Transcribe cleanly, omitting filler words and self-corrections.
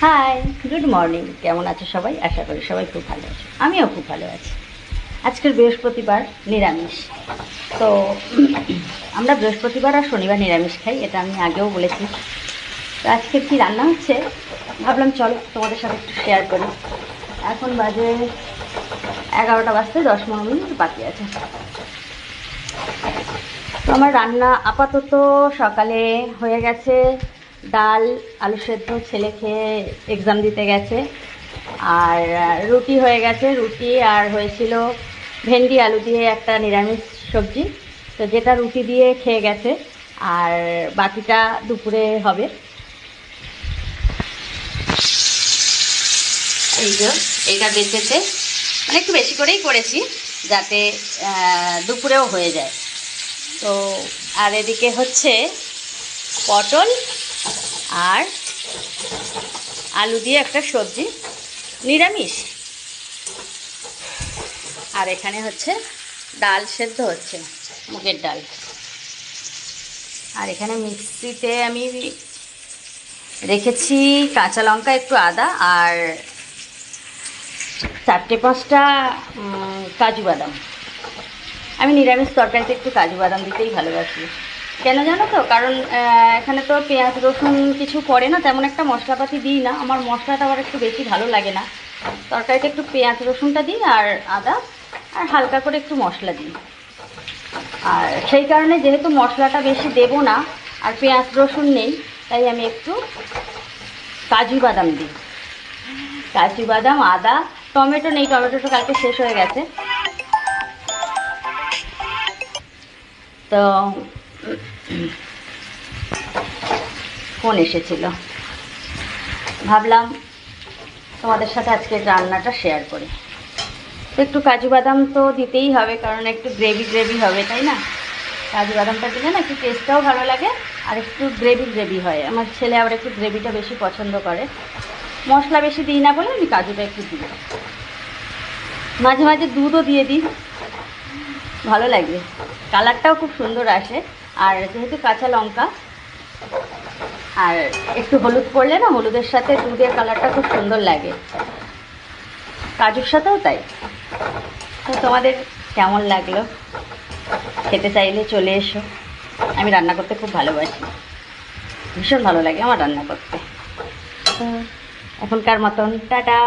High, good morning. কেমন আছো সবাই? আশা করি সবাই খুব ভালো আছো, আমিও খুব ভালো আছি। আজকের বৃহস্পতিবার, নিরামিষ। তো আমরা বৃহস্পতিবার আর শনিবার নিরামিষ খাই, এটা আমি আগেও বলেছি। তো আজকে কী রান্না হচ্ছে ভাবলাম চলো তোমাদের সাথে একটু শেয়ার করি। এখন বাজে 11টা বাজতে 10-15 মিনিট বাকি আছে। তো আমার রান্না আপাতত সকালে হয়ে গেছে ডাল, আলু সেদ্ধ, ছেলে খেয়ে এক্সাম দিতে গেছে। আর রুটি হয়ে গেছে, রুটি আর হয়েছিল ভেন্ডি আলু দিয়ে একটা নিরামিষ সবজি, তো যেটা রুটি দিয়ে খেয়ে গেছে। আর বাকিটা দুপুরে হবে। এই যে এইটা বেঁচেছে, মানে একটু বেশি করেই করেছি যাতে দুপুরেও হয়ে যায়। তো আর এদিকে হচ্ছে পটল আর আলু দিয়ে একটা সবজি, নিরামিষ। আর এখানে হচ্ছে ডাল সেদ্ধ হচ্ছে, মুগের ডাল। আর এখানে মিক্সিতে আমি রেখেছি কাঁচা লঙ্কা, একটু আদা আর 4-5টা কাজু বাদাম। আমি নিরামিষ তরকারিতে একটু কাজু বাদাম দিতেই ভালোবাসি। কেন জানো তো? কারণ এখানে তো পেঁয়াজ রসুন কিছু পড়ে না, তেমন একটা মশলাপাতি দিই না। আমার মশলাটা আবার একটু বেশি ভালো লাগে না। তরকারিতে একটু পেঁয়াজ রসুনটা দিই আর আদা আর হালকা করে একটু মশলা দিই। আর সেই কারণে যেহেতু মশলাটা বেশি দেব না আর পেঁয়াজ রসুন নেই, তাই আমি একটু কাজু বাদাম দিই। কাজু বাদাম, আদা, টমেটো নেই, টমেটোটা কালকে শেষ হয়ে গেছে। তো ফোন এসেছিল, ভাবলাম তোমাদের সাথে আজকে রান্নাটা শেয়ার করি। তো একটু কাজু বাদাম তো দিতেই হবে, কারণ একটু গ্রেভি গ্রেভি হবে, তাই না? কাজু বাদামটা দিলে না একটু টেস্টটাও ভালো লাগে আর একটু গ্রেভি গ্রেভি হয়। আমার ছেলে আবার একটু গ্রেভিটা বেশি পছন্দ করে। মশলা বেশি দিই না বলে আমি কাজুটা একটু দিই। মাঝে মাঝে দুধও দিয়ে দিই, ভালো লাগে, কালারটাও খুব সুন্দর আসে। আর যেহেতু কাঁচা লঙ্কা আর একটু হলুদ পড়লে না, হলুদের সাথে দুধের কালারটা খুব সুন্দর লাগে, কাজুর সাথেও তাই। তো তোমাদের কেমন লাগলো? খেতে চাইলে চলে এসো। আমি রান্না করতে খুব ভালোবাসি, ভীষণ ভালো লাগে আমার রান্না করতে। তো এখনকার মতন টাটা।